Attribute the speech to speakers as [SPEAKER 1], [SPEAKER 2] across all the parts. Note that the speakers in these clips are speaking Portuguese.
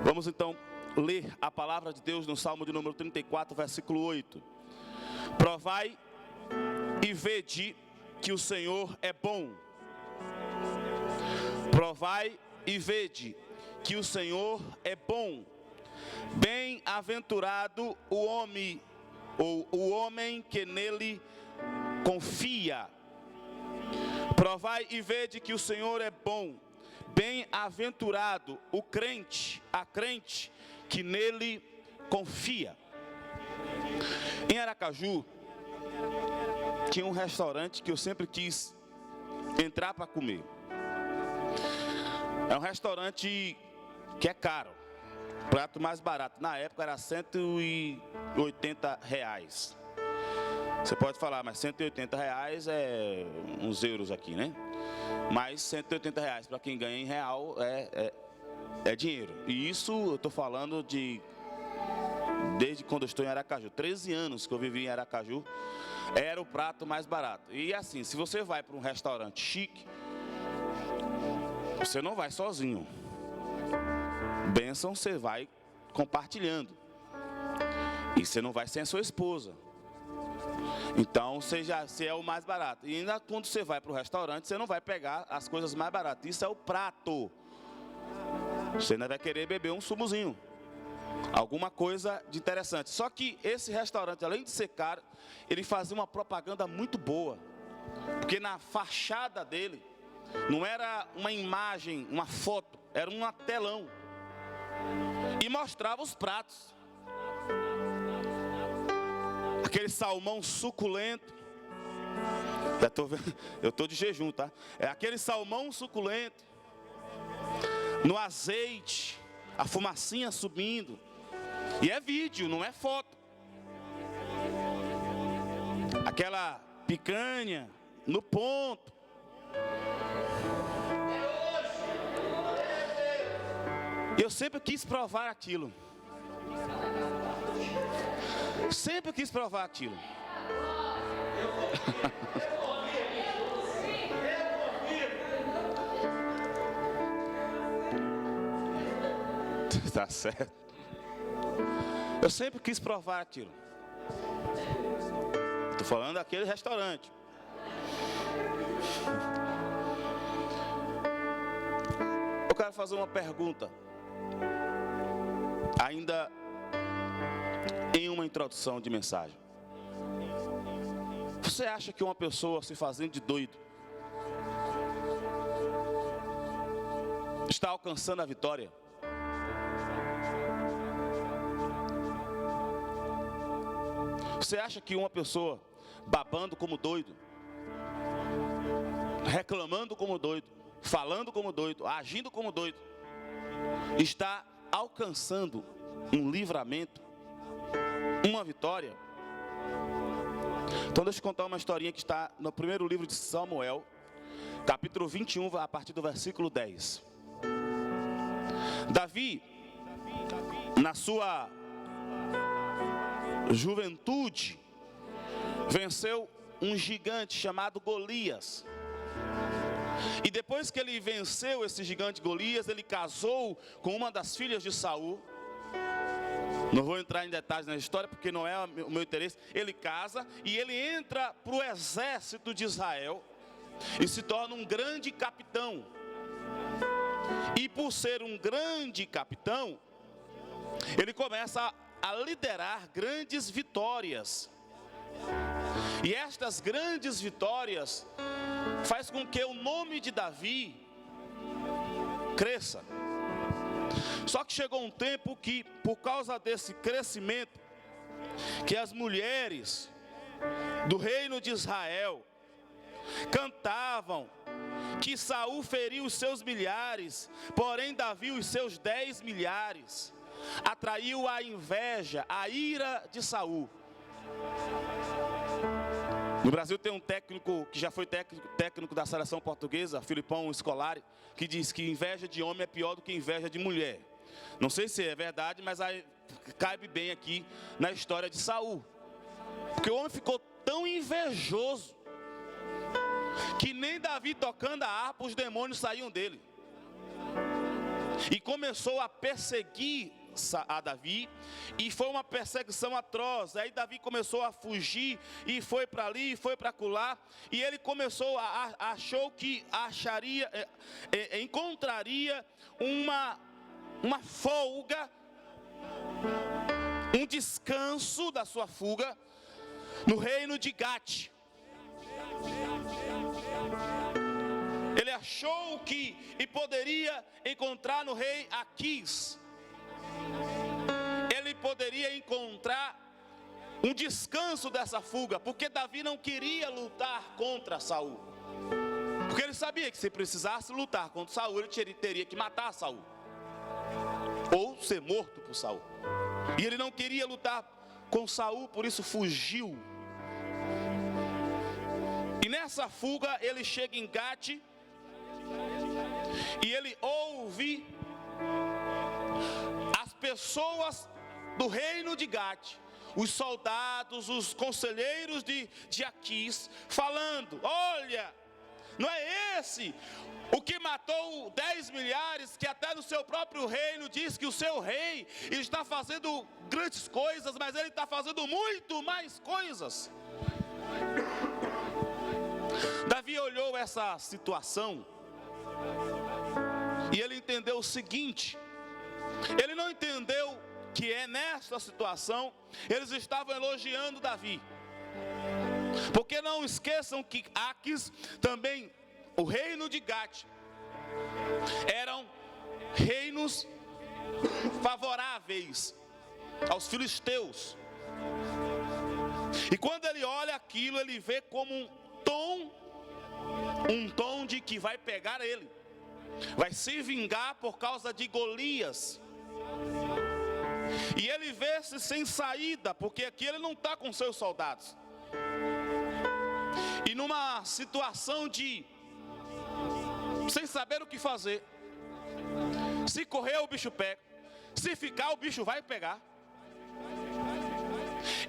[SPEAKER 1] Vamos então ler a palavra de Deus no Salmo de número 34, versículo 8. Provai e vede que o Senhor é bom. Provai e vede que o Senhor é bom. Bem-aventurado o homem, ou o homem que nele confia. Provai e vede que o Senhor é bom. Bem-aventurado o crente, a crente que nele confia. Em Aracaju, tinha um restaurante que eu sempre quis entrar para comer. É um restaurante que é caro, prato mais barato. Na época era R$180. Você pode falar, mas R$180 é uns euros aqui, né? Mas R$180 para quem ganha em real é dinheiro. E isso eu estou falando desde quando eu estou em Aracaju. 13 anos que eu vivi em Aracaju, era o prato mais barato. E assim, se você vai para um restaurante chique, você não vai sozinho. Bênção, você vai compartilhando. E você não vai sem a sua esposa. Então, você é o mais barato. E ainda quando você vai para o restaurante, você não vai pegar as coisas mais baratas. Isso é o prato. Você ainda vai querer beber um sumozinho. Alguma coisa de interessante. Só que esse restaurante, além de ser caro, ele fazia uma propaganda muito boa. Porque na fachada dele, não era uma imagem, uma foto, era um telão. E mostrava os pratos. Aquele salmão suculento. Já tô vendo, eu estou de jejum, tá? É aquele salmão suculento. No azeite, a fumacinha subindo. E é vídeo, não é foto. Aquela picanha no ponto. Eu sempre quis provar aquilo. Sempre quis provar aquilo. Tá certo. Eu sempre quis provar aquilo. Estou falando daquele restaurante. Eu quero fazer uma pergunta. Ainda em uma introdução de mensagem. Você acha que uma pessoa se fazendo de doido está alcançando a vitória? Você acha que uma pessoa babando como doido, reclamando como doido, falando como doido, agindo como doido, está alcançando um livramento, uma vitória? Então deixa eu contar uma historinha que está no primeiro livro de Samuel, capítulo 21, a partir do versículo 10. Davi, na sua juventude, venceu um gigante chamado Golias. E depois que ele venceu esse gigante Golias, ele casou com uma das filhas de Saul. Não vou entrar em detalhes na história, porque não é o meu interesse. Ele casa e ele entra para o exército de Israel e se torna um grande capitão. E por ser um grande capitão, ele começa a liderar grandes vitórias. E estas grandes vitórias faz com que o nome de Davi cresça. Só que chegou um tempo que, por causa desse crescimento, que as mulheres do reino de Israel cantavam que Saul feriu os seus milhares, porém Davi os seus 10 milhares, atraiu a inveja, a ira de Saul. No Brasil tem um técnico que já foi técnico da seleção portuguesa, Filipão Scolari, que diz que inveja de homem é pior do que inveja de mulher. Não sei se é verdade, mas aí cabe bem aqui na história de Saul. Porque o homem ficou tão invejoso que nem Davi tocando a harpa, os demônios saíam dele. e começou a perseguir a Davi, e foi uma perseguição atroz. Aí Davi começou a fugir, e foi para ali, e foi para acolá, e ele começou achou que encontraria uma folga, um descanso da sua fuga no reino de Gate. Ele achou que poderia encontrar no rei Aquis, ele poderia encontrar um descanso dessa fuga, porque Davi não queria lutar contra Saul, porque ele sabia que se precisasse lutar contra Saul, ele teria que matar Saul, ou ser morto por Saul, e ele não queria lutar com Saul, por isso fugiu. E nessa fuga ele chega em Gate, e ele ouve as pessoas do reino de Gate, os soldados, os conselheiros de Aquis, falando: olha, não é esse o que matou 10 milhares, que até no seu próprio reino diz que o seu rei está fazendo grandes coisas, mas ele está fazendo muito mais coisas. Davi olhou essa situação e ele entendeu o seguinte: ele não entendeu que nessa situação eles estavam elogiando Davi, porque não esqueçam que Aquis, também o reino de Gate, eram reinos favoráveis aos filisteus, e quando ele olha aquilo, ele vê como um tom de que vai pegar ele, vai se vingar por causa de Golias. E ele vê-se sem saída, porque aqui ele não está com seus soldados, e numa situação sem saber o que fazer. Se correr o bicho pega, se ficar o bicho vai pegar.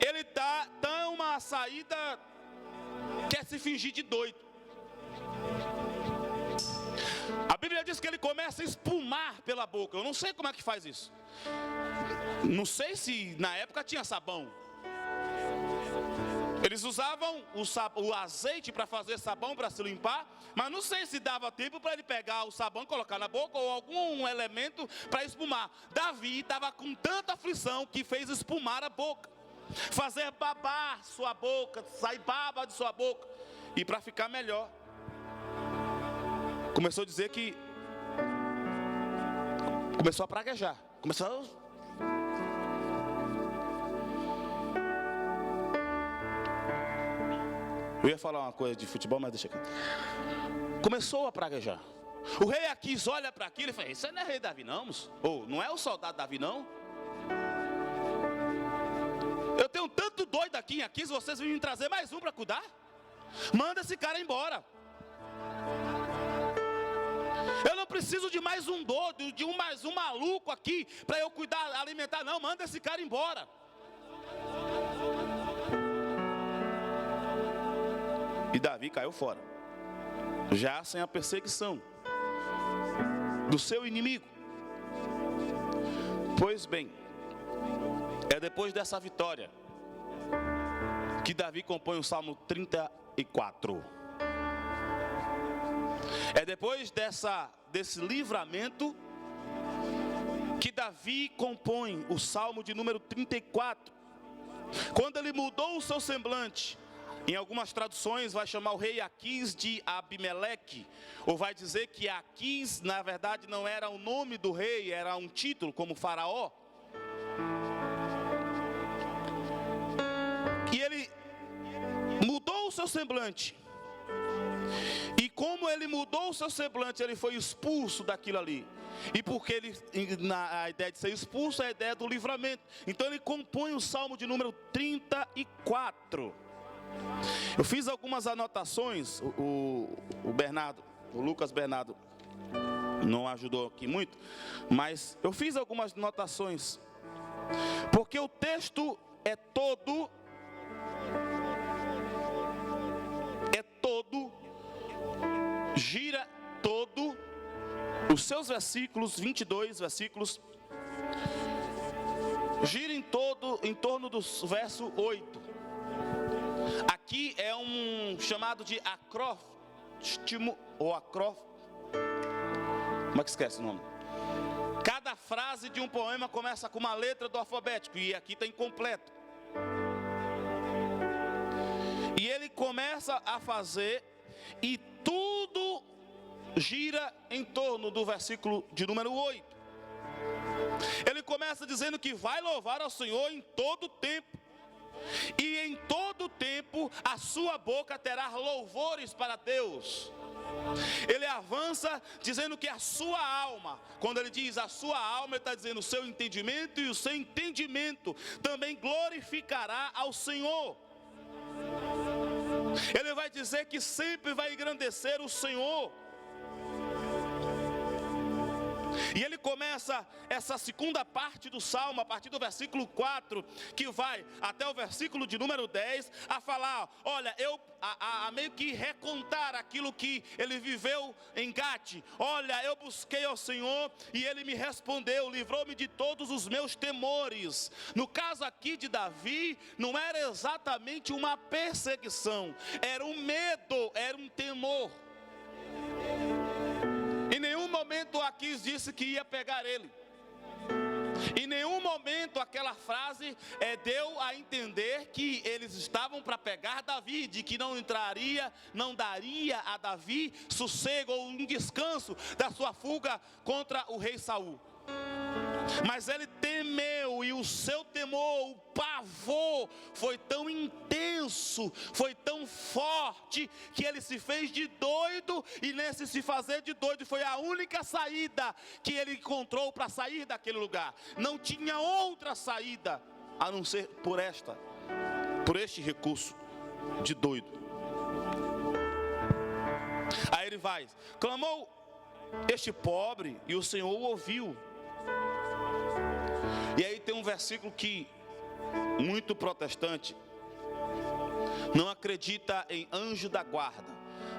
[SPEAKER 1] Ele está uma saída, quer se fingir de doido. A Bíblia diz que ele começa a espumar pela boca. Eu não sei como é que faz isso. Não sei se na época tinha sabão. Eles usavam o azeite para fazer sabão, para se limpar, mas não sei se dava tempo para ele pegar o sabão, colocar na boca, ou algum elemento para espumar. Davi estava com tanta aflição que fez espumar a boca, fazer babar sua boca, sair baba de sua boca. E para ficar melhor, começou a dizer que começou a praguejar, eu ia falar uma coisa de futebol, mas deixa aqui. Começou a praguejar. O rei Aquis olha para aquilo e fala: isso não é rei Davi não, moço. Ou não é o soldado Davi não. Eu tenho tanto doido aqui em Aquis, vocês vêm me trazer mais um para cuidar? Manda esse cara embora. Eu não preciso de mais um doido, de mais um maluco aqui para eu cuidar, alimentar. Não, manda esse cara embora. E Davi caiu fora, já sem a perseguição do seu inimigo. Pois bem, é depois dessa vitória que Davi compõe o Salmo 34. É depois desse livramento que Davi compõe o Salmo de número 34. Quando ele mudou o seu semblante, em algumas traduções vai chamar o rei Aquis de Abimeleque, ou vai dizer que Aquis na verdade não era o nome do rei, era um título como faraó. E ele mudou o seu semblante, e como ele mudou o seu semblante, ele foi expulso daquilo ali. E porque a ideia de ser expulso é a ideia do livramento. Então ele compõe o Salmo de número 34. Eu fiz algumas anotações, o Lucas Bernardo não ajudou aqui muito, mas eu fiz algumas anotações, porque o texto gira todo Os seus versículos, 22 versículos, giram em torno do verso 8. Aqui é um chamado de acróstimo, ou como é que esquece o nome? Cada frase de um poema começa com uma letra do alfabético, e aqui está incompleto. E ele começa a fazer, e tudo gira em torno do versículo de número 8. Ele começa dizendo que vai louvar ao Senhor em todo tempo, e em todo tempo a sua boca terá louvores para Deus. Ele avança dizendo que a sua alma, quando ele diz a sua alma, ele está dizendo o seu entendimento, e o seu entendimento também glorificará ao Senhor. Ele vai dizer que sempre vai engrandecer o Senhor. E ele começa essa segunda parte do Salmo, a partir do versículo 4, que vai até o versículo de número 10, a falar, olha, a meio que recontar aquilo que ele viveu em Gate. Olha, eu busquei ao Senhor e ele me respondeu, livrou-me de todos os meus temores. No caso aqui de Davi, não era exatamente uma perseguição, era um medo, era um temor. Em nenhum momento Aquis disse que ia pegar ele. Em nenhum momento aquela frase deu a entender que eles estavam para pegar Davi, de que não daria a Davi sossego ou um descanso da sua fuga contra o rei Saul. Mas ele temeu, e o seu temor, o pavor, foi tão intenso, foi tão forte, que ele se fez de doido, e nesse se fazer de doido foi a única saída que ele encontrou para sair daquele lugar. Não tinha outra saída a não ser por este recurso de doido. Aí ele vai, clamou este pobre, e o Senhor o ouviu. E aí tem um versículo que muito protestante não acredita em anjo da guarda,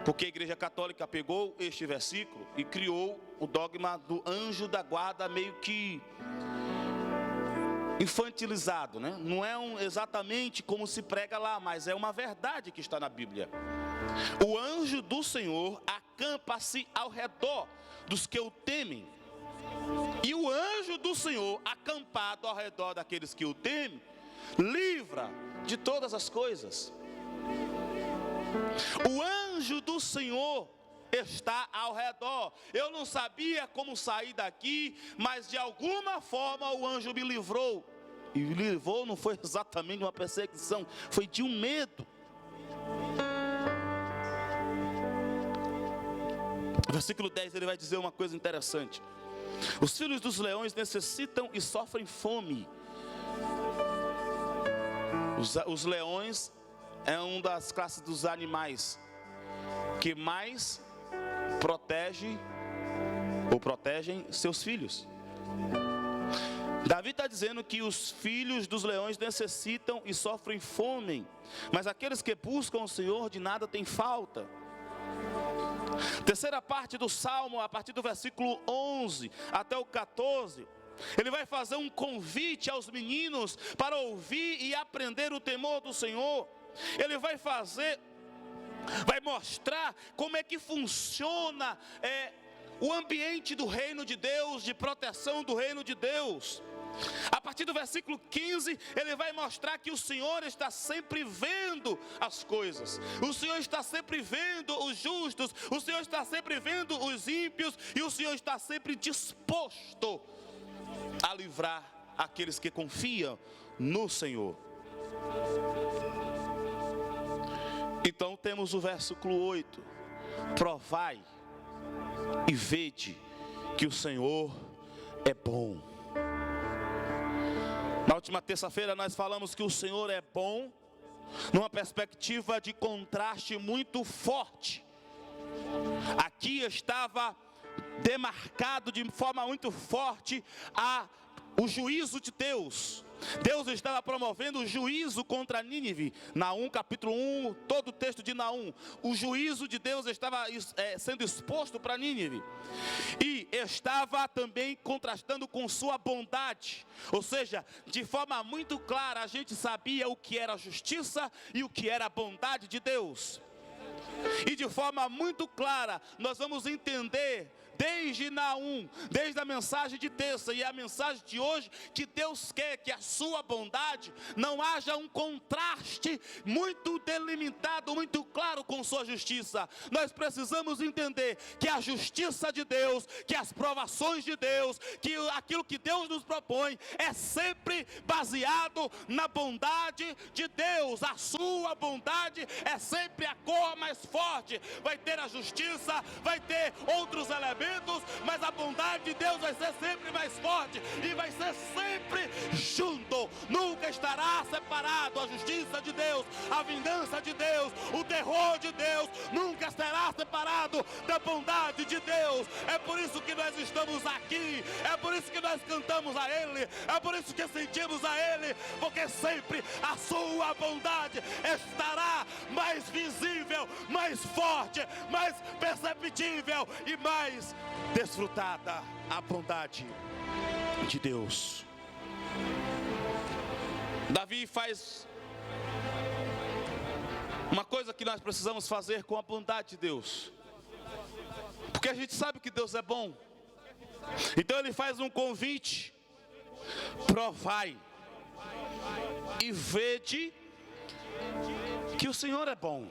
[SPEAKER 1] porque a Igreja Católica pegou este versículo e criou o dogma do anjo da guarda meio que infantilizado, né? Não é exatamente como se prega lá, mas é uma verdade que está na Bíblia. O anjo do Senhor acampa-se ao redor dos que o temem. E o anjo do Senhor, acampado ao redor daqueles que o temem, livra de todas as coisas. O anjo do Senhor está ao redor. Eu não sabia como sair daqui, mas de alguma forma o anjo me livrou. E me livrou não foi exatamente uma perseguição, foi de um medo. Versículo 10, ele vai dizer uma coisa interessante. Os filhos dos leões necessitam e sofrem fome. Os leões é uma das classes dos animais que mais protegem seus filhos. Davi está dizendo que os filhos dos leões necessitam e sofrem fome, mas aqueles que buscam o Senhor de nada têm falta. Terceira parte do Salmo, a partir do versículo 11 até o 14, ele vai fazer um convite aos meninos para ouvir e aprender o temor do Senhor. Ele vai mostrar como é que funciona o ambiente do reino de Deus, de proteção do reino de Deus. A partir do versículo 15, ele vai mostrar que o Senhor está sempre vendo as coisas. O Senhor está sempre vendo os justos, o Senhor está sempre vendo os ímpios, e o Senhor está sempre disposto a livrar aqueles que confiam no Senhor. Então temos o versículo 8: provai e vede que o Senhor é bom. Na última terça-feira nós falamos que o Senhor é bom, numa perspectiva de contraste muito forte. Aqui estava demarcado de forma muito forte o juízo de Deus, Deus estava promovendo o juízo contra Nínive. Naum capítulo 1, todo o texto de Naum. O juízo de Deus estava sendo exposto para Nínive. E estava também contrastando com sua bondade. Ou seja, de forma muito clara a gente sabia o que era justiça e o que era a bondade de Deus. E de forma muito clara nós vamos entender desde Naum, desde a mensagem de terça e a mensagem de hoje, que Deus quer que a sua bondade não haja um contraste muito delimitado, muito claro com sua justiça. Nós precisamos entender que a justiça de Deus, que as provações de Deus, que aquilo que Deus nos propõe é sempre baseado na bondade de Deus. A sua bondade é sempre a cor mais forte. Vai ter a justiça, vai ter outros elementos, mas a bondade de Deus vai ser sempre mais forte e vai ser sempre junto, nunca estará separado. A justiça de Deus, a vingança de Deus, o terror de Deus nunca será separado da bondade de Deus. É por isso que nós estamos aqui, é por isso que nós cantamos a Ele, é por isso que sentimos a Ele, porque sempre a sua bondade estará mais visível, mais forte, mais perceptível e mais desfrutada a bondade de Deus. Davi faz uma coisa que nós precisamos fazer com a bondade de Deus, porque a gente sabe que Deus é bom. Então ele faz um convite: provai e vede que o Senhor é bom.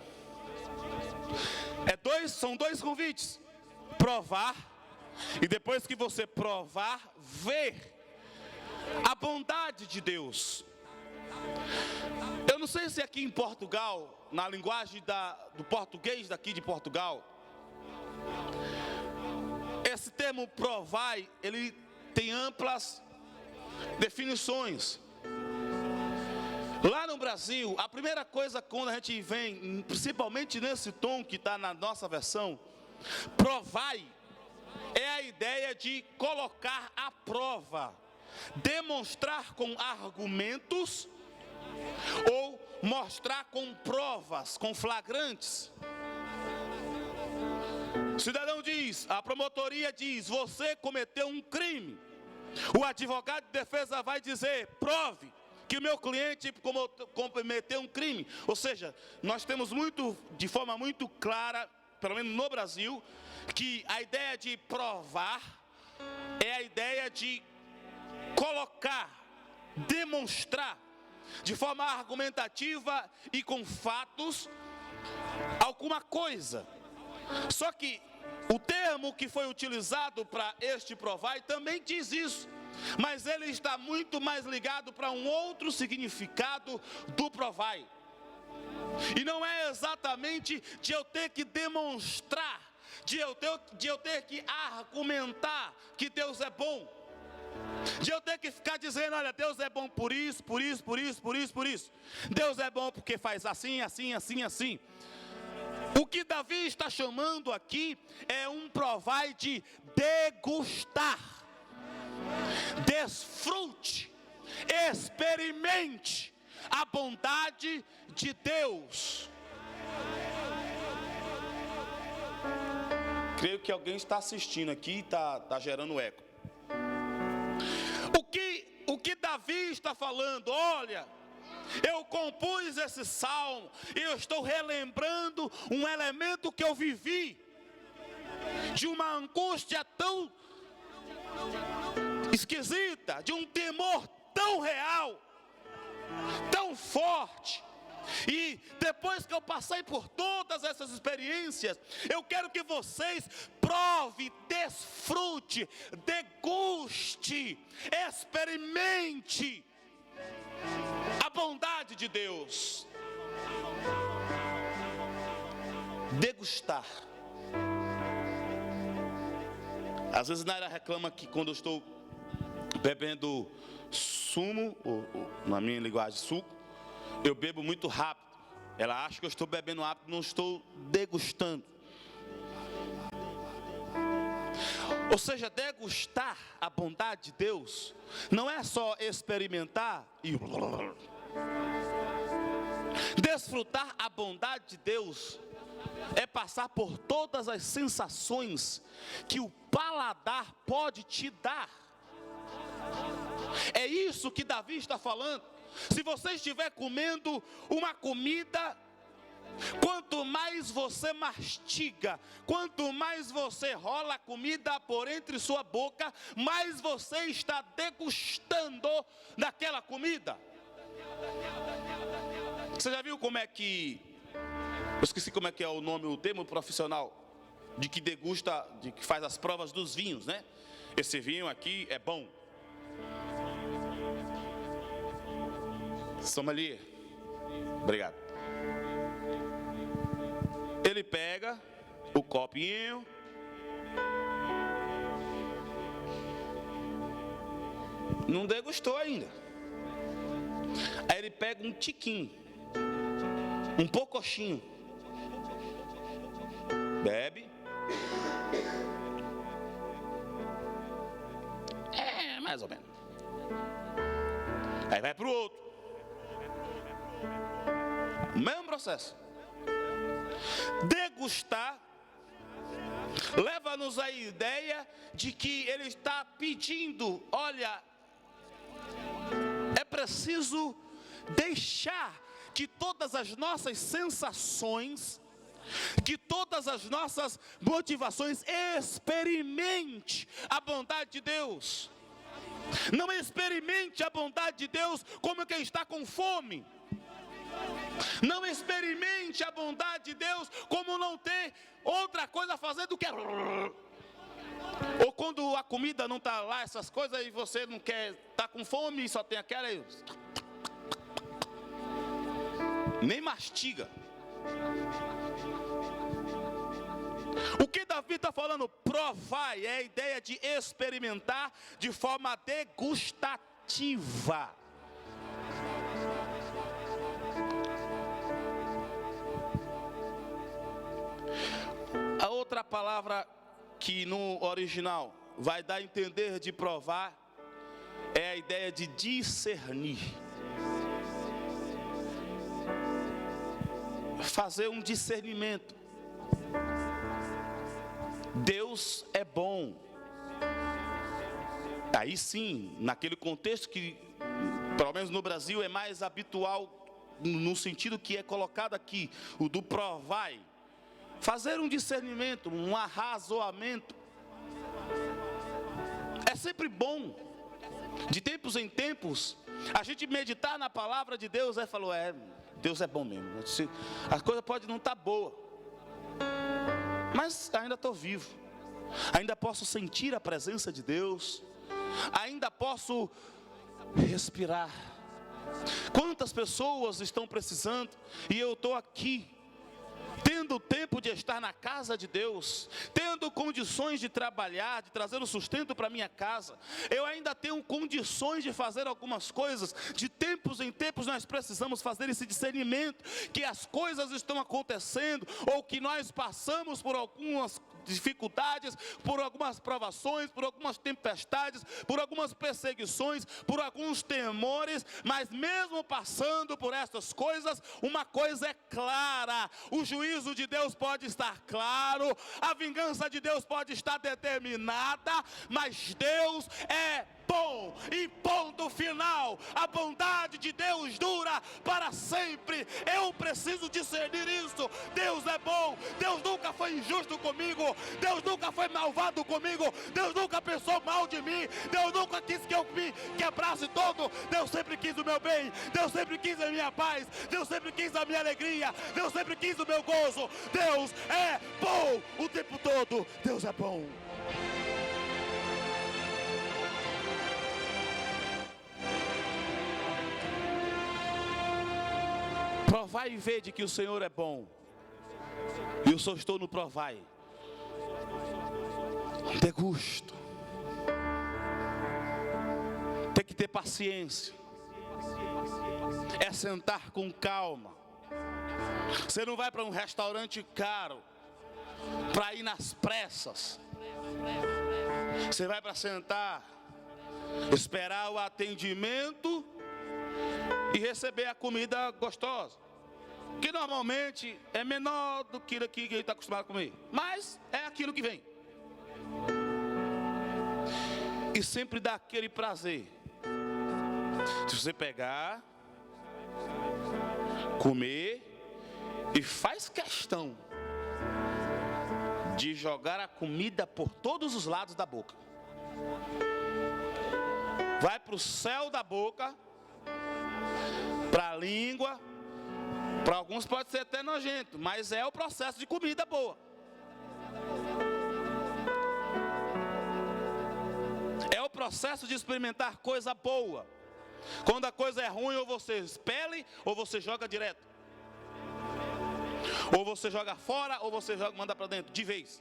[SPEAKER 1] São dois convites: provar, e depois que você provar, ver a bondade de Deus. Eu não sei se aqui em Portugal, na linguagem do português daqui de Portugal, esse termo provai, ele tem amplas definições. Lá no Brasil, a primeira coisa quando a gente vem, principalmente nesse tom que está na nossa versão, provai, é a ideia de colocar à prova, demonstrar com argumentos ou mostrar com provas, com flagrantes. O cidadão diz, a promotoria diz: você cometeu um crime. O advogado de defesa vai dizer: prove que o meu cliente cometeu um crime. Ou seja, nós temos de forma muito clara, pelo menos no Brasil, que a ideia de provar é a ideia de colocar, demonstrar de forma argumentativa e com fatos alguma coisa. Só que o termo que foi utilizado para este provai também diz isso, mas ele está muito mais ligado para um outro significado do provai. E não é exatamente de eu ter que demonstrar, de eu ter que argumentar que Deus é bom, de eu ter que ficar dizendo: olha, Deus é bom por isso, por isso, por isso, por isso, por isso. Deus é bom porque faz assim, assim, assim, assim. O que Davi está chamando aqui é um provai de degustar. Desfrute, experimente a bondade de Deus. Creio que alguém está assistindo aqui e está gerando eco. O que Davi está falando? Olha, eu compus esse salmo e eu estou relembrando um elemento que eu vivi, de uma angústia tão esquisita, de um temor tão real, tão forte. E depois que eu passei por todas essas experiências, eu quero que vocês prove, desfrute, deguste, experimente a bondade de Deus. Degustar. Às vezes Naira reclama que quando eu estou bebendo sumo, ou na minha linguagem suco, eu bebo muito rápido. Ela acha que eu estou bebendo rápido, não estou degustando. Ou seja, degustar a bondade de Deus não é só experimentar e desfrutar a bondade de Deus é passar por todas as sensações que o paladar pode te dar. É isso que Davi está falando. Se você estiver comendo uma comida, quanto mais você mastiga, quanto mais você rola a comida por entre sua boca, mais você está degustando daquela comida. Você já viu como é que... Eu esqueci como é que é o nome, o termo profissional de que degusta, de que faz as provas dos vinhos, né? Esse vinho aqui é bom. Sommelier. Obrigado. Ele pega o copinho, não degustou ainda. Aí ele pega um tiquinho, um pocochinho, bebe. É, mais ou menos. Aí vai para o outro. O mesmo processo. Degustar leva-nos à ideia de que ele está pedindo: olha, é preciso deixar que todas as nossas sensações, que todas as nossas motivações experimente a bondade de Deus. Não experimente a bondade de Deus como quem está com fome. Não experimente a bondade de Deus como não ter outra coisa a fazer do que... Ou quando a comida não está lá, essas coisas, e você não quer, está com fome e só tem aquela aí. Nem mastiga. O que Davi está falando? Provai, é a ideia de experimentar de forma degustativa. A outra palavra que no original vai dar a entender de provar é a ideia de discernir. Fazer um discernimento. Deus é bom. Aí sim, naquele contexto que, pelo menos no Brasil, é mais habitual, no sentido que é colocado aqui, o do provai. Fazer um discernimento, um arrazoamento. É sempre bom. De tempos em tempos, a gente meditar na palavra de Deus, falou, Deus é bom mesmo. As coisas podem não estar boas, mas ainda estou vivo. Ainda posso sentir a presença de Deus. Ainda posso respirar. Quantas pessoas estão precisando e eu estou aqui, tendo tempo de estar na casa de Deus, tendo condições de trabalhar, de trazer o sustento para minha casa. Eu ainda tenho condições de fazer algumas coisas. De tempos em tempos nós precisamos fazer esse discernimento, que as coisas estão acontecendo, ou que nós passamos por algumas dificuldades, por algumas provações, por algumas tempestades, por algumas perseguições, por alguns temores, mas mesmo passando por essas coisas, uma coisa é clara: o juízo de Deus pode estar claro, a vingança de Deus pode estar determinada, mas Deus é bom, e ponto final. A bondade de Deus dura para sempre. Eu preciso discernir isso. Deus é bom. Deus nunca foi injusto comigo. Deus nunca foi malvado comigo. Deus nunca pensou mal de mim. Deus nunca quis que eu me quebrasse todo. Deus sempre quis o meu bem. Deus sempre quis a minha paz. Deus sempre quis a minha alegria. Deus sempre quis o meu gozo. Deus é bom o tempo todo. Deus é bom. Provai e vede que o Senhor é bom. E eu só estou no provai. Degusto. Tem que ter paciência. É sentar com calma. Você não vai para um restaurante caro para ir nas pressas. Você vai para sentar, esperar o atendimento e receber a comida gostosa, que normalmente é menor do que aquilo que ele está acostumado a comer, mas é aquilo que vem. E sempre dá aquele prazer de você pegar, comer e faz questão de jogar a comida por todos os lados da boca. Vai para o céu da boca, para a língua. Para alguns pode ser até nojento, mas é o processo de comida boa. É o processo de experimentar coisa boa. Quando a coisa é ruim, ou você expele, ou você joga direto. Ou você joga fora, ou você manda para dentro, de vez.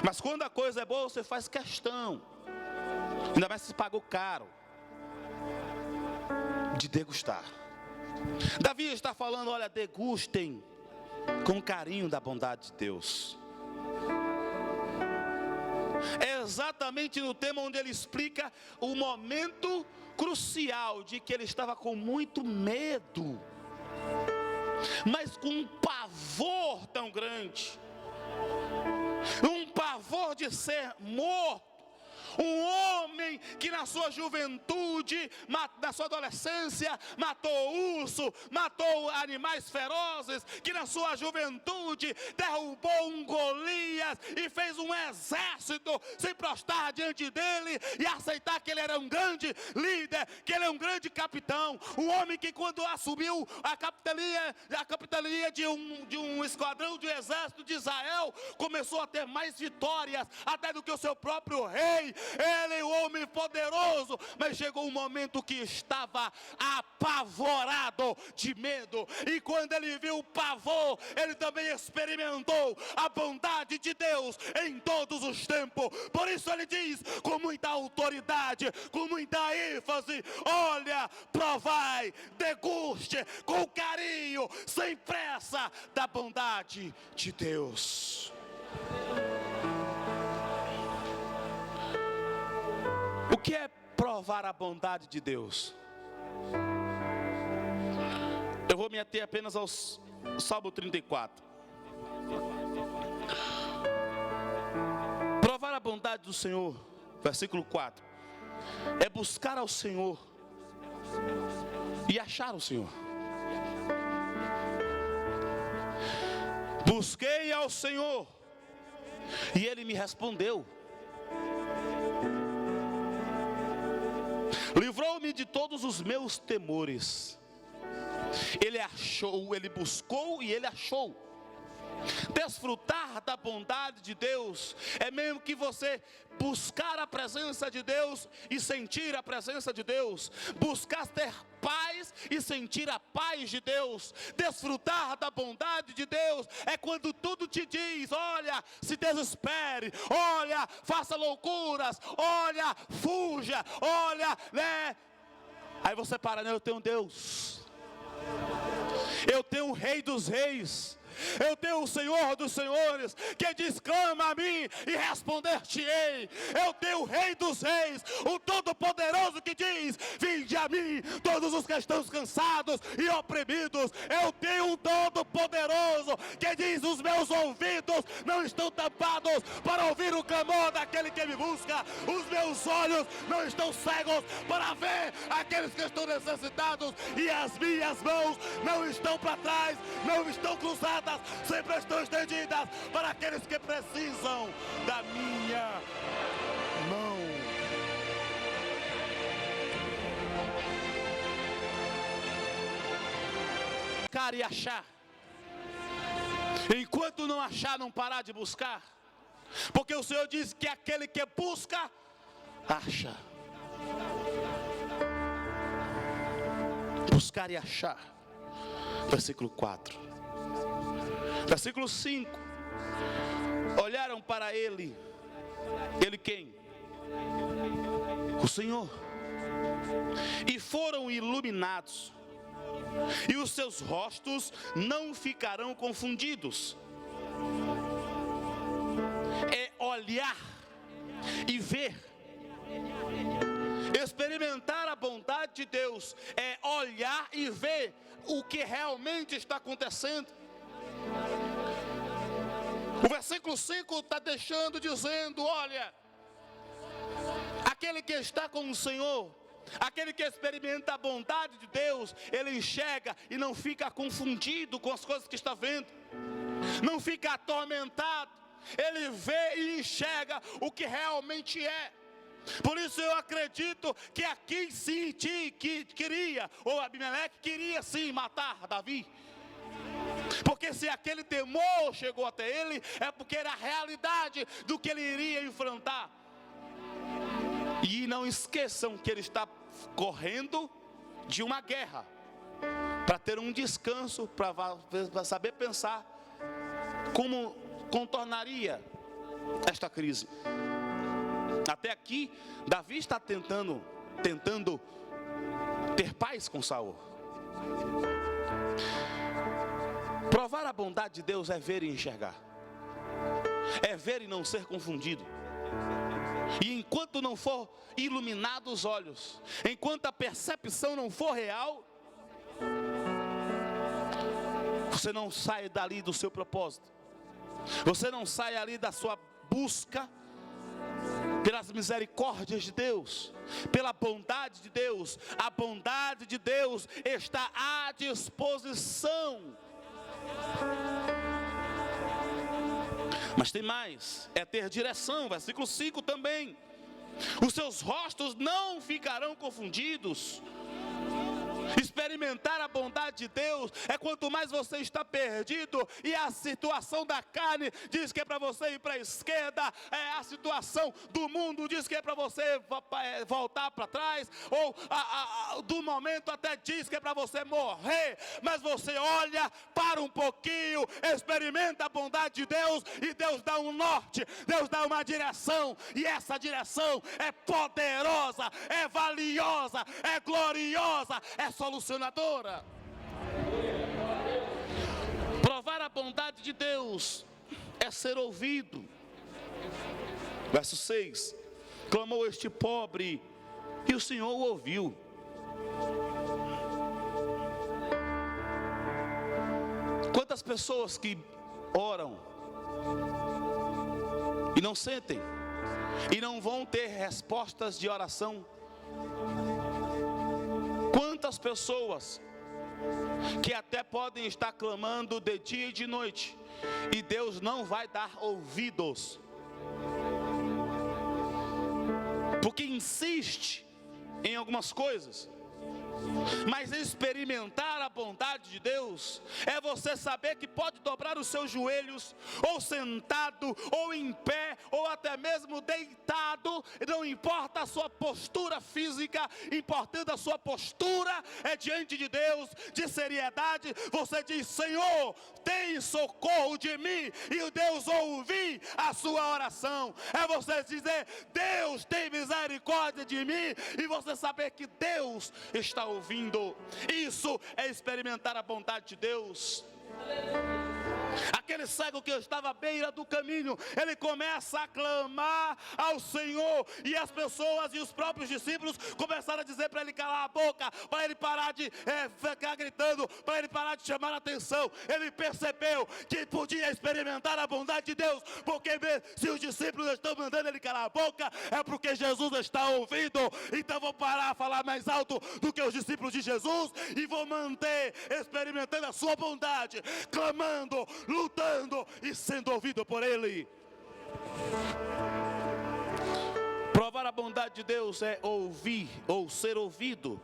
[SPEAKER 1] Mas quando a coisa é boa, você faz questão, ainda mais se pagou caro, de degustar. Davi está falando, olha, degustem com carinho da bondade de Deus. É exatamente no tema onde ele explica o momento crucial de que ele estava com muito medo, mas com um pavor tão grande, um pavor de ser morto. Um homem que na sua juventude, na sua adolescência, matou urso, matou animais ferozes, que na sua juventude derrubou um Golias e fez um exército se prostrar diante dele e aceitar que ele era um grande líder, que ele é um grande capitão. Um homem que quando assumiu a capitania de um esquadrão de exército de Israel, começou a ter mais vitórias até do que o seu próprio rei. Ele é um homem poderoso, mas chegou um momento que estava apavorado de medo. E quando ele viu o pavor, ele também experimentou a bondade de Deus em todos os tempos. Por isso ele diz com muita autoridade, com muita ênfase: olha, provai, deguste com carinho, sem pressa, da bondade de Deus. O que é provar a bondade de Deus? Eu vou me ater apenas ao Salmo 34. Provar a bondade do Senhor, versículo 4, é buscar ao Senhor e achar o Senhor. Busquei ao Senhor e Ele me respondeu. Livrou-me de todos os meus temores. Ele achou, ele buscou e ele achou. Desfrutar da bondade de Deus é mesmo que você buscar a presença de Deus e sentir a presença de Deus. Buscar ter paz e sentir a paz de Deus. Desfrutar da bondade de Deus é quando tudo te diz: olha, se desespere, olha, faça loucuras, olha, fuja, olha, né? Aí você para, né? Eu tenho um Deus, eu tenho o Rei dos Reis, eu tenho o Senhor dos Senhores, que diz: clama a mim e responder-te-ei. Eu tenho o Rei dos Reis, o Todo-Poderoso, que diz: vinde a mim todos os que estão cansados e oprimidos. Eu tenho um Todo-Poderoso que diz: os meus ouvidos não estão tapados para ouvir o clamor daquele que me busca. Os meus olhos não estão cegos para ver aqueles que estão necessitados. E as minhas mãos não estão para trás, não estão cruzadas, sempre estão estendidas para aqueles que precisam da minha mão. Buscar e achar. Enquanto não achar, não parar de buscar, porque o Senhor diz que aquele que busca, acha. Buscar e achar. Versículo 4. Versículo 5. Olharam para ele. Ele quem? O Senhor. E foram iluminados, e os seus rostos não ficarão confundidos. É olhar olhar e ver. Experimentar a bondade de Deus é olhar e ver o que realmente está acontecendo. O versículo 5 está deixando dizendo: olha, aquele que está com o Senhor, aquele que experimenta a bondade de Deus, ele enxerga e não fica confundido com as coisas que está vendo, não fica atormentado, ele vê e enxerga o que realmente é. Por isso eu acredito que aqui sim que queria, ou Abimeleque queria sim matar Davi. Porque se aquele temor chegou até ele, é porque era a realidade do que ele iria enfrentar. E não esqueçam que ele está correndo de uma guerra, para ter um descanso, para saber pensar como contornaria esta crise. Até aqui, Davi está tentando ter paz com Saul. Provar a bondade de Deus é ver e enxergar, é ver e não ser confundido. E enquanto não for iluminado os olhos, enquanto a percepção não for real, você não sai dali do seu propósito, você não sai ali da sua busca pelas misericórdias de Deus, pela bondade de Deus. A bondade de Deus está à disposição. Mas tem mais, é ter direção. Versículo 5 também: os seus rostos não ficarão confundidos. Experimentar a bondade de Deus é quanto mais você está perdido e a situação da carne diz que é para você ir para a esquerda, a situação do mundo diz que é para você voltar para trás, ou do momento até diz que é para você morrer, mas você olha, para um pouquinho, experimenta a bondade de Deus e Deus dá um norte, Deus dá uma direção, e essa direção é poderosa, é valiosa, é gloriosa, é solucionadora. Provar a bondade de Deus é ser ouvido. Verso 6: clamou este pobre e o Senhor o ouviu. Quantas pessoas que oram e não sentem, e não vão ter respostas de oração? Quantas pessoas que até podem estar clamando de dia e de noite, e Deus não vai dar ouvidos, porque insiste em algumas coisas. Mas experimentar a bondade de Deus é você saber que pode dobrar os seus joelhos, ou sentado, ou em pé, ou até mesmo deitado. Não importa a sua postura física, importando a sua postura é diante de Deus, de seriedade. Você diz: Senhor, tem socorro de mim, e o Deus ouvir a sua oração. É você dizer: Deus tem misericórdia de mim, e você saber que Deus está ouvindo. Isso é experimentar a bondade de Deus. Aquele cego que estava à beira do caminho, ele começa a clamar ao Senhor, e as pessoas e os próprios discípulos começaram a dizer para ele calar a boca, para ele parar de ficar gritando, para ele parar de chamar a atenção. Ele percebeu que podia experimentar a bondade de Deus, porque se os discípulos estão mandando ele calar a boca, é porque Jesus está ouvindo. Então vou parar a falar mais alto do que os discípulos de Jesus, e vou manter experimentando a sua bondade, clamando, lutando e sendo ouvido por Ele. Provar a bondade de Deus é ouvir ou ser ouvido.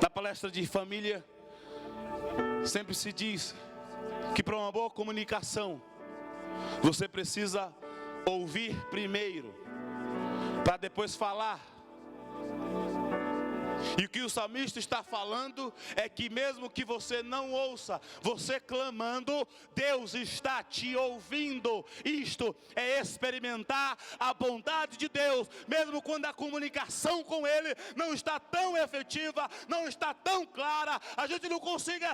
[SPEAKER 1] Na palestra de família, sempre se diz que para uma boa comunicação, você precisa ouvir primeiro, para depois falar. E o que o salmista está falando é que mesmo que você não ouça, você clamando, Deus está te ouvindo. Isto é experimentar a bondade de Deus, mesmo quando a comunicação com Ele não está tão efetiva, não está tão clara, a gente não consegue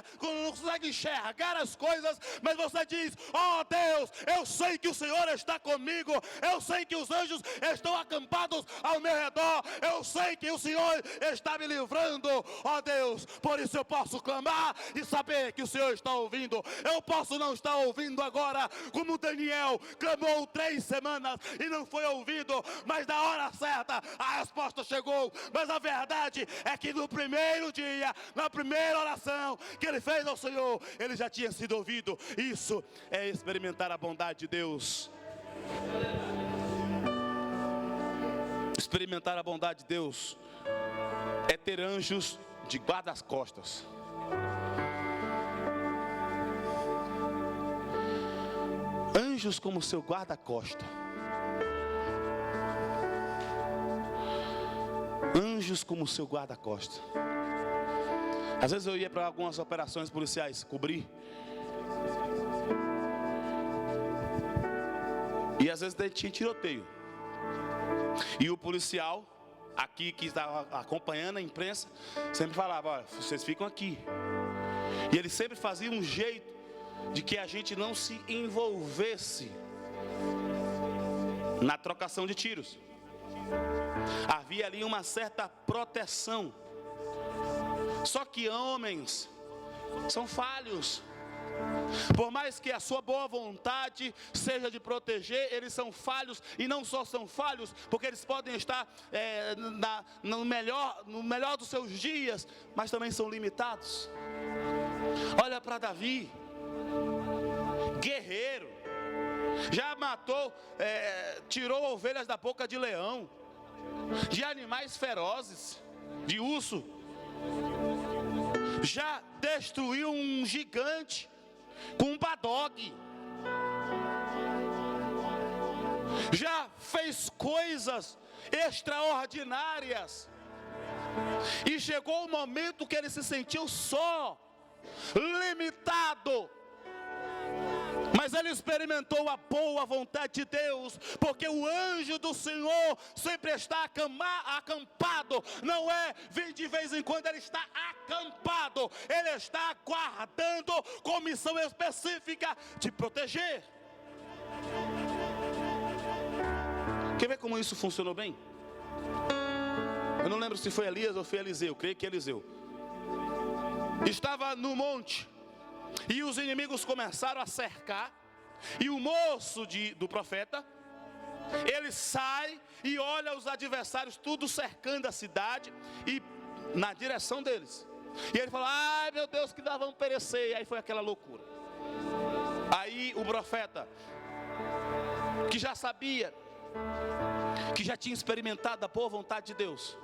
[SPEAKER 1] enxergar as coisas, mas você diz: ó Deus, eu sei que o Senhor está comigo, eu sei que os anjos estão acampados ao meu redor, eu sei que o Senhor está me livrando, ó Deus, por isso eu posso clamar e saber que o Senhor está ouvindo. Eu posso não estar ouvindo agora, como Daniel clamou 3 semanas e não foi ouvido, mas na hora certa a resposta chegou. Mas a verdade é que no primeiro dia, na primeira oração que ele fez ao Senhor, ele já tinha sido ouvido. Isso é experimentar a bondade de Deus. Experimentar a bondade de Deus é ter anjos de guarda-costas. Anjos como seu guarda-costas. Anjos como seu guarda-costas. Às vezes eu ia para algumas operações policiais cobrir. E às vezes tinha tiroteio. E o policial aqui que estava acompanhando a imprensa sempre falava: olha, vocês ficam aqui. E ele sempre fazia um jeito de que a gente não se envolvesse na trocação de tiros. Havia ali uma certa proteção. Só que homens são falhos. Por mais que a sua boa vontade seja de proteger, eles são falhos. E não só são falhos, porque eles podem estar no melhor dos seus dias, mas também são limitados. Olha para Davi, guerreiro, já matou, tirou ovelhas da boca de leão, de animais ferozes, de urso, já destruiu um gigante com um badog, já fez coisas extraordinárias. E chegou o momento que ele se sentiu só, limitado. Mas ele experimentou a boa vontade de Deus, porque o anjo do Senhor sempre está acampado. Não é vir de vez em quando, ele está acampado. Ele está guardando com missão específica de proteger. Quer ver como isso funcionou bem? Eu não lembro se foi Elias ou foi Eliseu, creio que Eliseu. Estava no monte e os inimigos começaram a cercar. E o moço do profeta, ele sai e olha os adversários tudo cercando a cidade e na direção deles. E ele fala: ai meu Deus, que nós vamos perecer. E aí foi aquela loucura. Aí o profeta, que já sabia, que já tinha experimentado a boa vontade de Deus,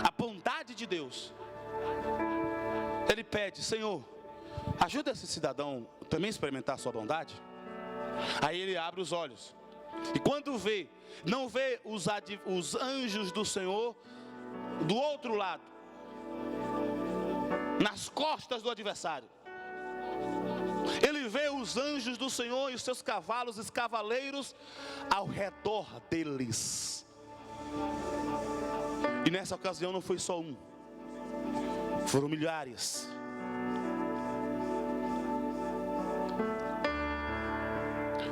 [SPEAKER 1] a bondade de Deus, ele pede: Senhor, ajuda esse cidadão também a experimentar a sua bondade. Aí ele abre os olhos, e quando vê, não vê os anjos do Senhor do outro lado, nas costas do adversário. Ele vê os anjos do Senhor e os seus cavalos e cavaleiros ao redor deles. E nessa ocasião não foi só um, foram milhares.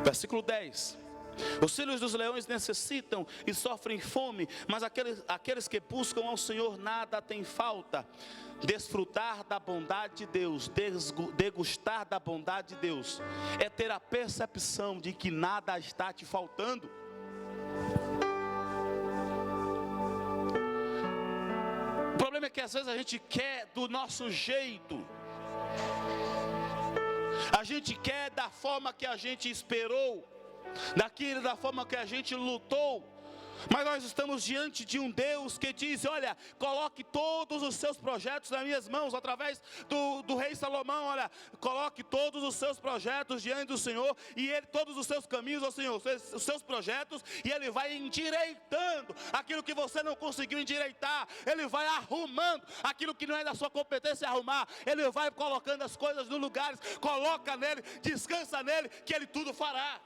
[SPEAKER 1] Versículo 10: os filhos dos leões necessitam e sofrem fome, mas aqueles que buscam ao Senhor nada tem falta. Desfrutar da bondade de Deus, degustar da bondade de Deus, é ter a percepção de que nada está te faltando. O problema é que às vezes a gente quer do nosso jeito. A gente quer da forma que a gente esperou, da forma que a gente lutou. Mas nós estamos diante de um Deus que diz: olha, coloque todos os seus projetos nas minhas mãos, através do rei Salomão. Olha, coloque todos os seus projetos diante do Senhor, e Ele, todos os seus caminhos ao Senhor, os seus projetos, e Ele vai endireitando aquilo que você não conseguiu endireitar. Ele vai arrumando aquilo que não é da sua competência arrumar. Ele vai colocando as coisas no lugares. Coloca nele, descansa nele, que Ele tudo fará.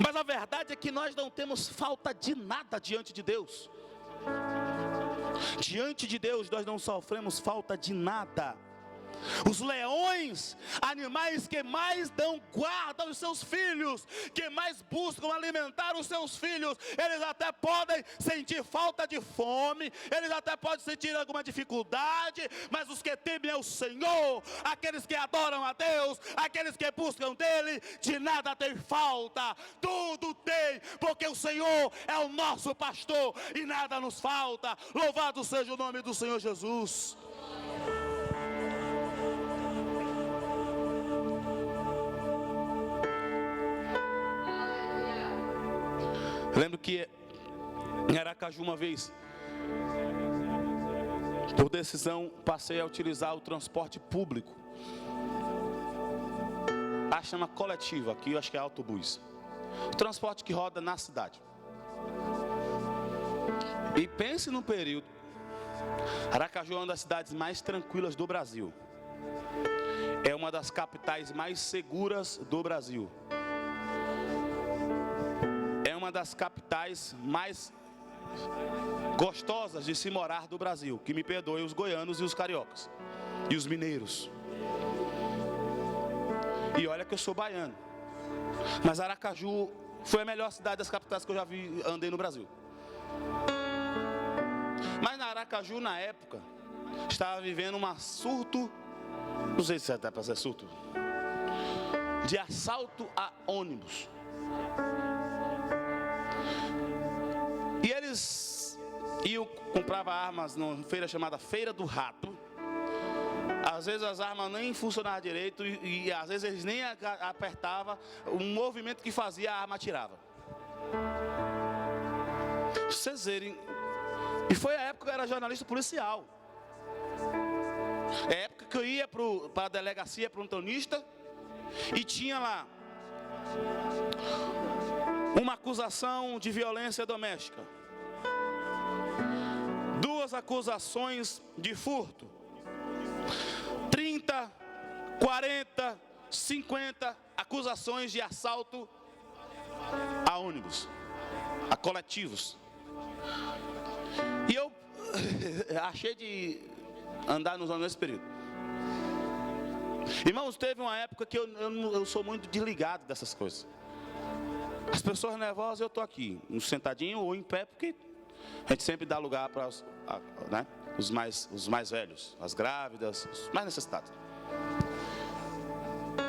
[SPEAKER 1] Mas a verdade é que nós não temos falta de nada diante de Deus. Diante de Deus nós não sofremos falta de nada. Os leões, animais que mais dão guarda aos seus filhos, que mais buscam alimentar os seus filhos, eles até podem sentir falta de fome, eles até podem sentir alguma dificuldade, mas os que temem ao Senhor, aqueles que adoram a Deus, aqueles que buscam dele, de nada tem falta, tudo tem, porque o Senhor é o nosso pastor e nada nos falta. Louvado seja o nome do Senhor Jesus. Lembro que em Aracaju uma vez, por decisão, passei a utilizar o transporte público. Chama coletivo, aqui eu acho que é autobus. O transporte que roda na cidade. E pense no período. Aracaju é uma das cidades mais tranquilas do Brasil. É uma das capitais mais seguras do Brasil. É uma das capitais mais gostosas de se morar do Brasil. Que me perdoem os goianos e os cariocas. E os mineiros. E olha que eu sou baiano. Mas Aracaju foi a melhor cidade das capitais que eu já vi, andei no Brasil. Mas na Aracaju, na época, estava vivendo um surto, não sei se até para ser surto, de assalto a ônibus. E eles iam, compravam armas numa feira chamada Feira do Rato. Às vezes as armas nem funcionavam direito e às vezes eles nem apertavam. O movimento que fazia, a arma atirava. Vocês verem. E foi a época que eu era jornalista policial. É a época que eu ia para a delegacia plantonista e tinha lá uma acusação de violência doméstica, 2 acusações de furto, 30, 40, 50 acusações de assalto a ônibus, a coletivos. E eu achei de andar nos ônibus nesse período. Irmãos, teve uma época que eu sou muito desligado dessas coisas. As pessoas nervosas, eu estou aqui, sentadinho ou em pé, porque a gente sempre dá lugar para né, os mais velhos, as grávidas, os mais necessitados.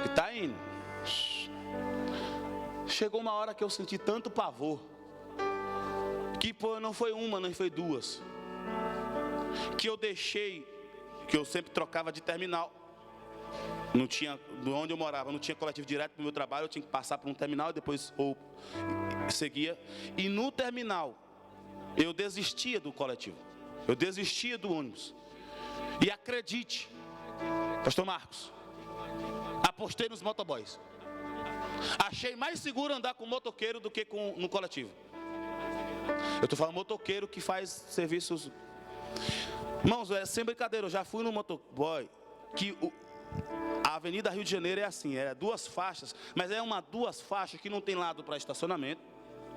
[SPEAKER 1] E está indo. Chegou uma hora que eu senti tanto pavor, que não foi uma, nem foi 2, que eu deixei, que eu sempre trocava de terminal. Não tinha, onde eu morava, não tinha coletivo direto para o meu trabalho, eu tinha que passar por um terminal e depois seguia. E no terminal, eu desistia do coletivo, eu desistia do ônibus. E acredite, pastor Marcos, apostei nos motoboys. Achei mais seguro andar com motoqueiro do que no coletivo. Eu estou falando motoqueiro que faz serviços. Irmãos, sem brincadeira, eu já fui no motoboy que a Avenida Rio de Janeiro é assim, é 2 faixas, mas é 2 faixas que não tem lado para estacionamento,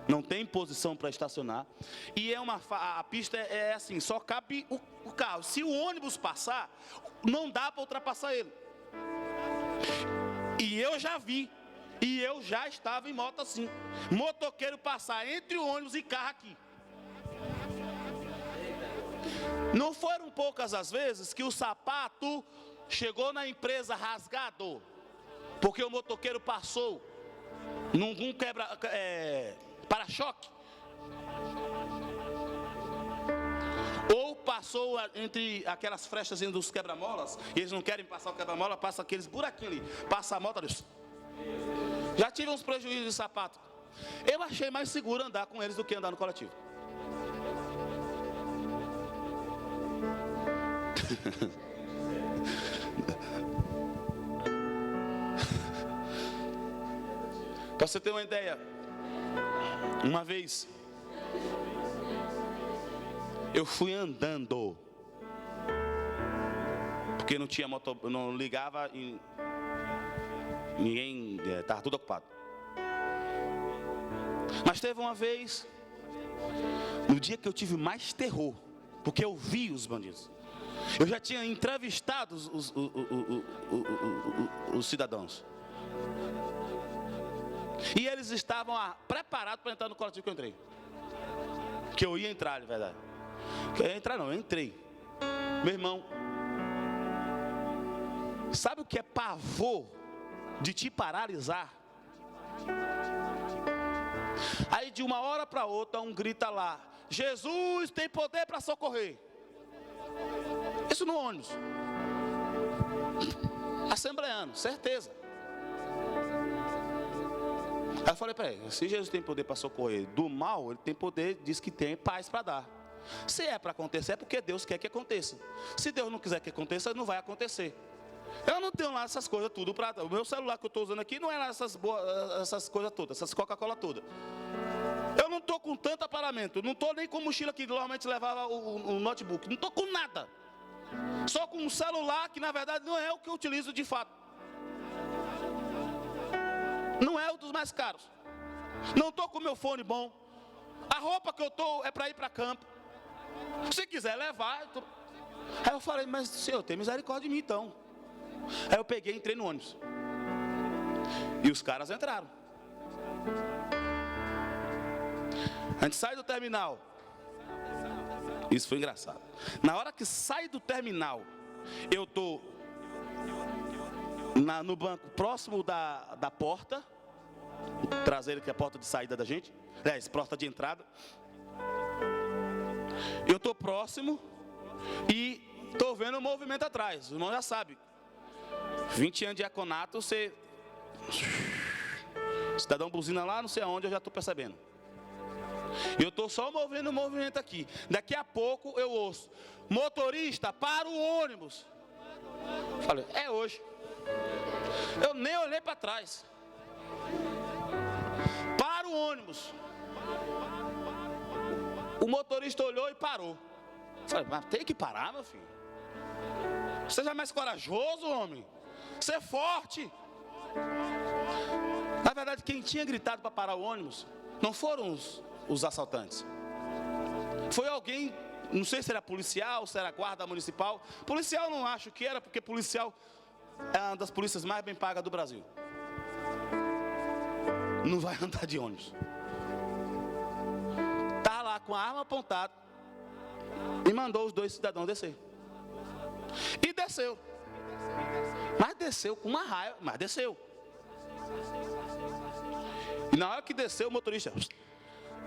[SPEAKER 1] não tem posição para estacionar, e a pista é assim, só cabe o carro. Se o ônibus passar, não dá para ultrapassar ele. E eu já vi, e eu já estava em moto assim, motoqueiro passar entre o ônibus e carro aqui. Não foram poucas as vezes que o sapato chegou na empresa rasgado, porque o motoqueiro passou num para-choque, ou passou entre aquelas frechas dos quebra-molas, e eles não querem passar o quebra-mola, passa aqueles buraquinhos ali, passa a moto ali. Já tive uns prejuízos de sapato. Eu achei mais seguro andar com eles do que andar no coletivo. Para você ter uma ideia, uma vez eu fui andando, porque não tinha motor, não ligava e ninguém, estava tudo ocupado. Mas teve uma vez, no dia que eu tive mais terror, porque eu vi os bandidos. Eu já tinha entrevistado os cidadãos. E eles estavam preparados para entrar no coletivo que eu entrei. Que eu ia entrar, de verdade. Que eu ia entrar não, eu entrei. Meu irmão, sabe o que é pavor de te paralisar? Aí de uma hora para outra um grita lá: Jesus tem poder para socorrer. Isso no ônibus. Assembleano, certeza. Aí eu falei para ele: se Jesus tem poder para socorrer do mal, ele tem poder, diz que tem paz para dar. Se é para acontecer, é porque Deus quer que aconteça. Se Deus não quiser que aconteça, não vai acontecer. Eu não tenho lá essas coisas tudo para... O meu celular que eu estou usando aqui não é lá essas coisas todas, essas Coca-Cola todas. Eu não estou com tanto aparamento, não estou nem com mochila que normalmente levava o notebook, não estou com nada. Só com um celular que na verdade não é o que eu utilizo de fato. Não é um dos mais caros. Não estou com meu fone bom. A roupa que eu estou é para ir para campo. Se quiser levar... Aí eu falei: mas Senhor, tem misericórdia de mim então. Aí eu peguei e entrei no ônibus. E os caras entraram. A gente sai do terminal. Isso foi engraçado. Na hora que sai do terminal, eu estou no banco próximo da porta traseira, que é a porta de saída da gente. Porta de entrada. Eu estou próximo e estou vendo o movimento atrás. O irmão já sabe. 20 anos de diaconato, você... Cidadão buzina lá, não sei aonde, eu já estou percebendo. Eu estou só movendo o movimento aqui. Daqui a pouco eu ouço: motorista, para o ônibus. Falei: é hoje. Eu nem olhei para trás. Para o ônibus. O motorista olhou e parou. Falei: mas tem que parar, meu filho. Seja mais corajoso, homem. Ser forte. Na verdade, quem tinha gritado para parar o ônibus não foram os assaltantes. Foi alguém, não sei se era policial, se era guarda municipal. Policial não acho que era, porque policial é uma das polícias mais bem pagas do Brasil. Não vai andar de ônibus. Tá lá com a arma apontada e mandou os dois cidadãos descer. E desceu. Mas desceu com uma raiva, mas desceu. E na hora que desceu, o motorista,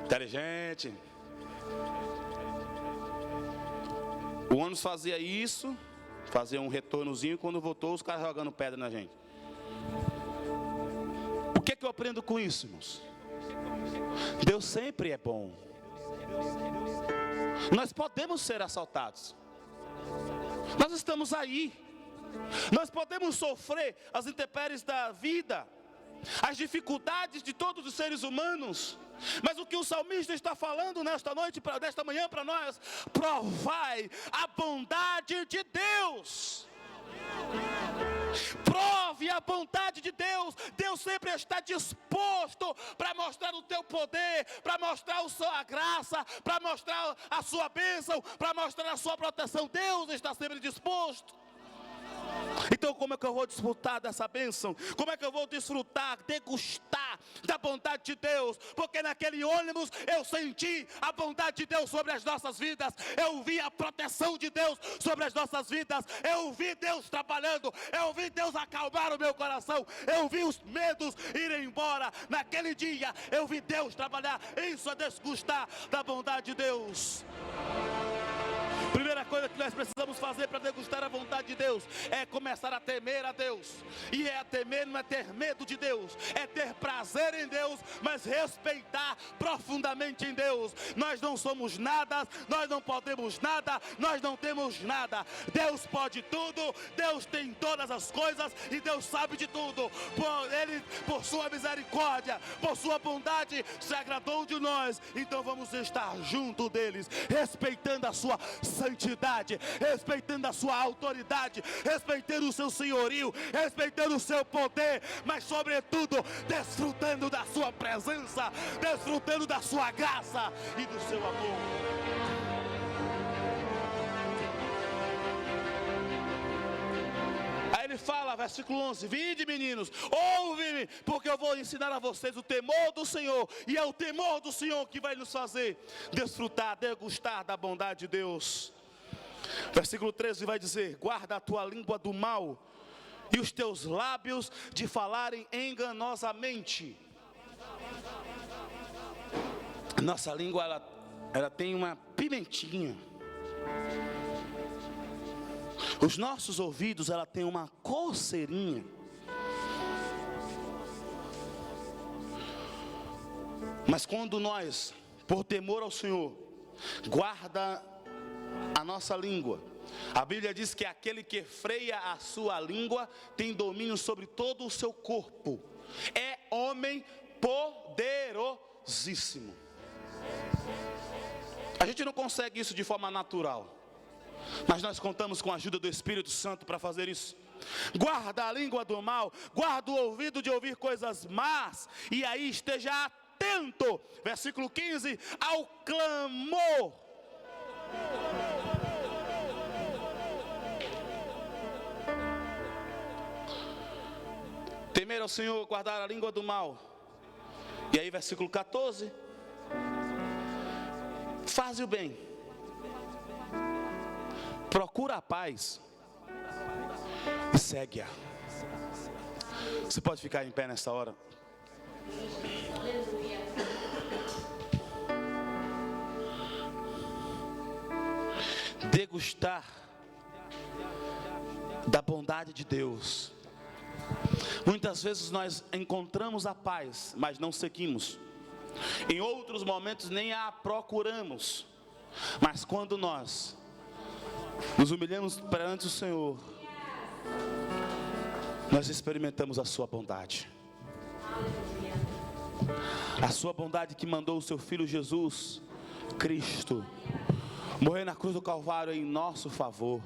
[SPEAKER 1] inteligente. O ônibus fazia isso, fazia um retornozinho, e quando voltou, os caras jogando pedra na gente. O que é que eu aprendo com isso, irmãos? Deus sempre é bom. Nós podemos ser assaltados. Nós estamos aí. Nós podemos sofrer as intempéries da vida, as dificuldades de todos os seres humanos. Mas o que o salmista está falando nesta noite, nesta manhã para nós: provai a bondade de Deus. Prove a bondade de Deus. Deus sempre está disposto para mostrar o teu poder, para mostrar a sua graça, para mostrar a sua bênção, para mostrar a sua proteção. Deus está sempre disposto. Então como é que eu vou desfrutar dessa bênção? Como é que eu vou desfrutar, degustar da bondade de Deus? Porque naquele ônibus eu senti a bondade de Deus sobre as nossas vidas. Eu vi a proteção de Deus sobre as nossas vidas. Eu vi Deus trabalhando. Eu vi Deus acalmar o meu coração. Eu vi os medos irem embora. Naquele dia eu vi Deus trabalhar. Isso é desgustar da bondade de Deus. Primeira coisa que nós precisamos fazer para degustar a vontade de Deus é começar a temer a Deus. E é temer, não é ter medo de Deus, é ter prazer em Deus, mas respeitar profundamente em Deus. Nós não somos nada, nós não podemos nada, nós não temos nada. Deus pode tudo, Deus tem todas as coisas e Deus sabe de tudo. Por sua misericórdia, por sua bondade, se agradou de nós. Então vamos estar junto deles, respeitando a sua santidade, respeitando a sua autoridade, respeitando o seu senhorio, respeitando o seu poder, mas sobretudo desfrutando da sua presença, desfrutando da sua graça e do seu amor. Aí ele fala, versículo 11: vinde, meninos, ouve-me, porque eu vou ensinar a vocês o temor do Senhor, e é o temor do Senhor que vai nos fazer desfrutar, degustar da bondade de Deus. Versículo 13 vai dizer: guarda a tua língua do mal e os teus lábios de falarem enganosamente. Nossa língua, ela tem uma pimentinha. Os nossos ouvidos, ela tem uma coceirinha. Mas quando nós, por temor ao Senhor, guarda a nossa língua, a Bíblia diz que aquele que freia a sua língua tem domínio sobre todo o seu corpo. É homem poderosíssimo. A gente não consegue isso de forma natural, mas nós contamos com a ajuda do Espírito Santo para fazer isso. Guarda a língua do mal, guarda o ouvido de ouvir coisas más, e aí esteja atento, versículo 15, ao clamor. Temer ao Senhor, guardar a língua do mal. E aí versículo 14, faze o bem, procura a paz e segue-a. Você pode ficar em pé nessa hora. Degustar da bondade de Deus. Muitas vezes nós encontramos a paz, mas não seguimos. Em outros momentos nem a procuramos. Mas quando nós nos humilhamos perante o Senhor, nós experimentamos a sua bondade. A sua bondade que mandou o seu Filho Jesus Cristo morrer na cruz do Calvário em nosso favor.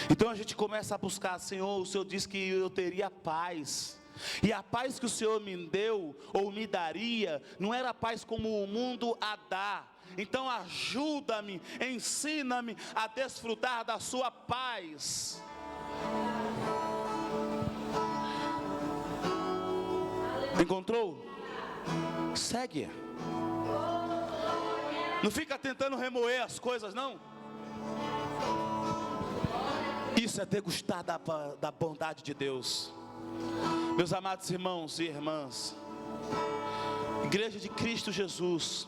[SPEAKER 1] Então a gente começa a buscar: Senhor, o Senhor disse que eu teria paz, e a paz que o Senhor me deu ou me daria não era a paz como o mundo a dá. Então ajuda-me, ensina-me a desfrutar da sua paz. Encontrou? Segue. Não fica tentando remoer as coisas, não. Isso é degustar da bondade de Deus. Meus amados irmãos e irmãs, Igreja de Cristo Jesus,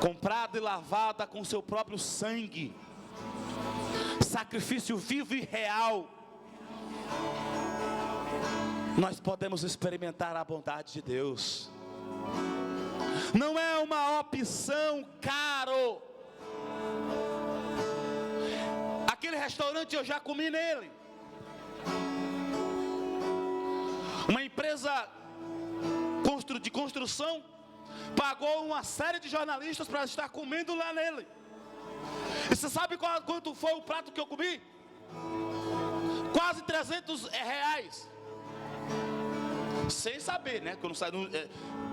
[SPEAKER 1] comprada e lavada com seu próprio sangue, sacrifício vivo e real, nós podemos experimentar a bondade de Deus. Não é uma opção caro. Aquele restaurante eu já comi nele. Uma empresa de construção pagou uma série de jornalistas para estar comendo lá nele. E você sabe quanto foi o prato que eu comi? Quase R$300. Sem saber, né? Que eu não saio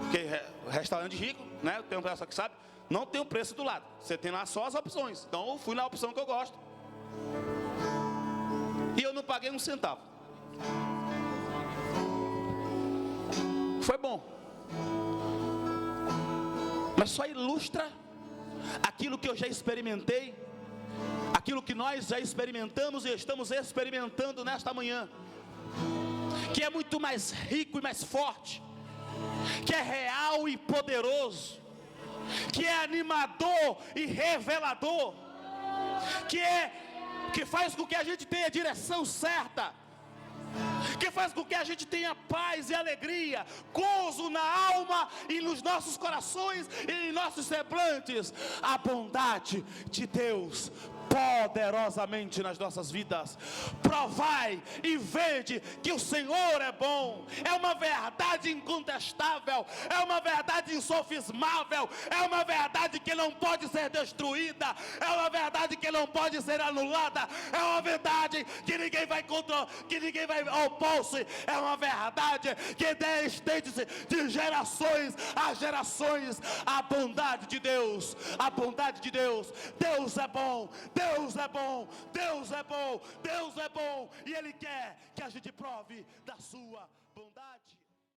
[SPEAKER 1] porque restaurante rico, né? Tem um pessoal que sabe, não tem o preço do lado. Você tem lá só as opções. Então eu fui na opção que eu gosto. E eu não paguei um centavo. Foi bom. Mas só ilustra aquilo que eu já experimentei, aquilo que nós já experimentamos e estamos experimentando nesta manhã, que é muito mais rico e mais forte, que é real e poderoso. que é animador e revelador, que faz com que a gente tenha a direção certa, que faz com que a gente tenha paz e alegria, gozo na alma e nos nossos corações e em nossos semblantes. A bondade de Deus poderosamente nas nossas vidas. Provai e vede que o Senhor é bom. É uma verdade incontestável, é uma verdade insofismável, é uma verdade que não pode ser destruída, é uma verdade que não pode ser anulada, é uma verdade que ninguém vai opor-se, é uma verdade que estende-se de gerações a gerações. A bondade de Deus, a bondade de Deus. Deus é bom, Deus é bom, Deus é bom, Deus é bom, e Ele quer que a gente prove da sua bondade.